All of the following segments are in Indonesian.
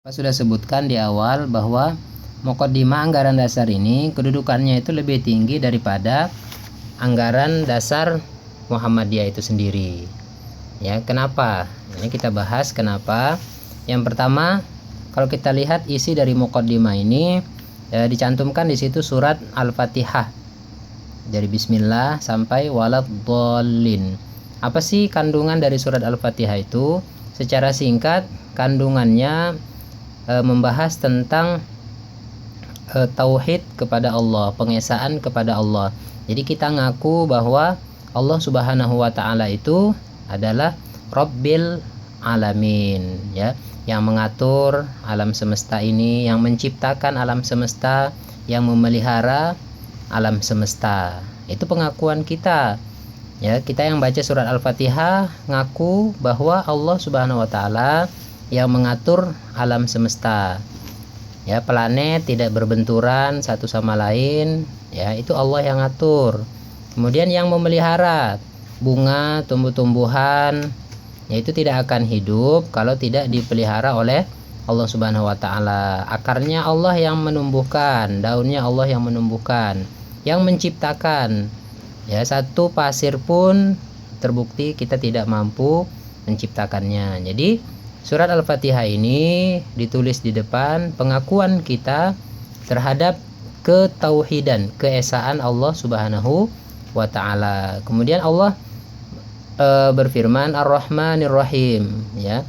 Saya sudah sebutkan di awal bahwa Muqaddimah anggaran dasar ini kedudukannya itu lebih tinggi daripada anggaran dasar Muhammadiyah itu sendiri. Ya, kenapa? Ini kita bahas kenapa. Yang pertama, kalau kita lihat isi dari Muqaddimah ini dicantumkan di situ surat Al-Fatihah dari Bismillah sampai Waladhdallin. Apa sih kandungan dari surat Al-Fatihah itu? Secara singkat, kandungannya membahas tentang tauhid kepada Allah, pengesaan kepada Allah. Jadi kita ngaku bahwa Allah Subhanahu wa taala itu adalah Rabbil Alamin, ya, yang mengatur alam semesta ini, yang menciptakan alam semesta, yang memelihara alam semesta. Itu pengakuan kita. Ya, kita yang baca surat Al-Fatihah ngaku bahwa Allah Subhanahu wa taala yang mengatur alam semesta. Ya, planet tidak berbenturan satu sama lain, ya, itu Allah yang ngatur. Kemudian yang memelihara bunga, tumbuh-tumbuhan, yaitu tidak akan hidup kalau tidak dipelihara oleh Allah Subhanahu wa taala. Akarnya Allah yang menumbuhkan, daunnya Allah yang menumbuhkan, yang menciptakan. Ya, satu pasir pun terbukti kita tidak mampu menciptakannya. Jadi surat Al-Fatihah ini ditulis di depan pengakuan kita terhadap ketauhidan, keesaan Allah Subhanahu wa taala. Kemudian Allah berfirman Ar-Rahmanir Rahim, ya.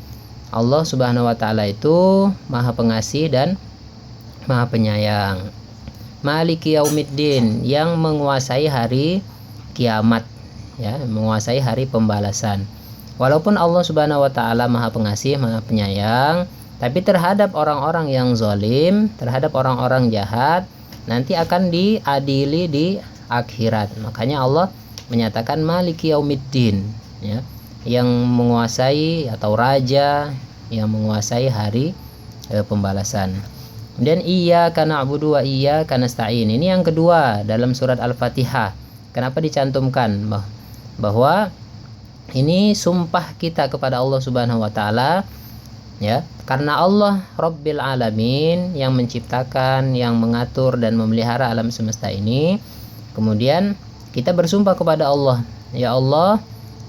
Allah Subhanahu wa taala itu Maha Pengasih dan Maha Penyayang. Maliki Yaumiddin, yang menguasai hari kiamat, ya, menguasai hari pembalasan. Walaupun Allah Subhanahu wa taala Maha Pengasih, Maha Penyayang, tapi terhadap orang-orang yang zalim, terhadap orang-orang jahat, nanti akan diadili di akhirat. Makanya Allah menyatakan Maliki Yaumiddin, ya, yang menguasai atau raja yang menguasai hari pembalasan. Kemudian Iyyaka na'budu wa iyyaka nasta'in. Ini yang kedua dalam surat Al-Fatihah. Kenapa dicantumkan bahwa ini sumpah kita kepada Allah Subhanahu wa taala, ya, karena Allah Rabbil Alamin yang menciptakan, yang mengatur dan memelihara alam semesta ini. Kemudian kita bersumpah kepada Allah, ya Allah,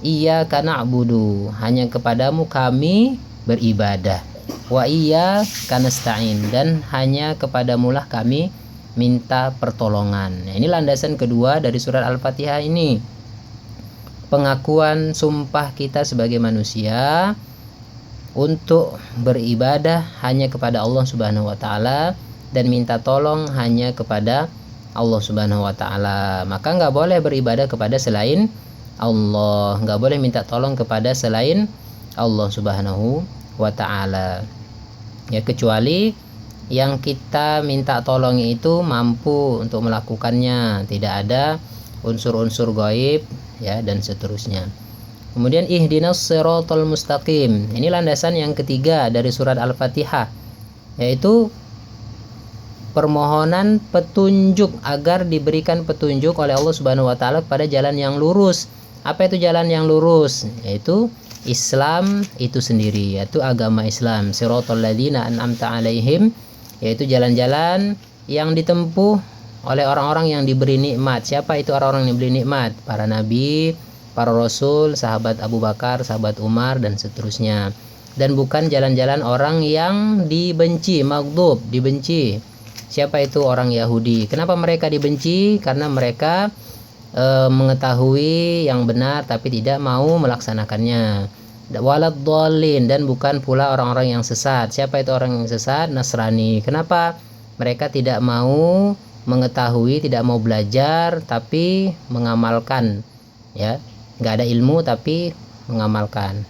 Iyyaka na'budu, hanya kepadamu kami beribadah. Wa iyyaka nasta'in, dan hanya kepadamulah kami minta pertolongan. Nah, ini landasan kedua dari surat Al-Fatihah ini. Pengakuan sumpah kita sebagai manusia untuk beribadah hanya kepada Allah Subhanahu wa taala dan minta tolong hanya kepada Allah Subhanahu wa taala. Maka nggak boleh beribadah kepada selain Allah, nggak boleh minta tolong kepada selain Allah Subhanahu wa taala. Ya, kecuali yang kita minta tolong itu mampu untuk melakukannya, tidak ada unsur-unsur gaib, ya, dan seterusnya. Kemudian ihdinas siratal mustaqim. Ini landasan yang ketiga dari surat Al-Fatihah, yaitu permohonan petunjuk agar diberikan petunjuk oleh Allah Subhanahu wa taala pada jalan yang lurus. Apa itu jalan yang lurus? Yaitu Islam itu sendiri, yaitu agama Islam. Siratal ladzina an'amta 'alaihim, yaitu jalan-jalan yang ditempuh oleh orang-orang yang diberi nikmat. Siapa itu orang-orang yang diberi nikmat? Para nabi, para rasul, sahabat Abu Bakar, sahabat Umar, dan seterusnya. Dan bukan jalan-jalan orang yang dibenci, maghdub, dibenci. Siapa itu? Orang Yahudi. Kenapa mereka dibenci? Karena mereka mengetahui yang benar tapi tidak mau melaksanakannya. Waladhdallin, dan bukan pula orang-orang yang sesat. Siapa itu orang yang sesat? Nasrani. Kenapa? Mereka tidak mau mengetahui, tidak mau belajar tapi mengamalkan, ya, nggak ada ilmu tapi mengamalkan.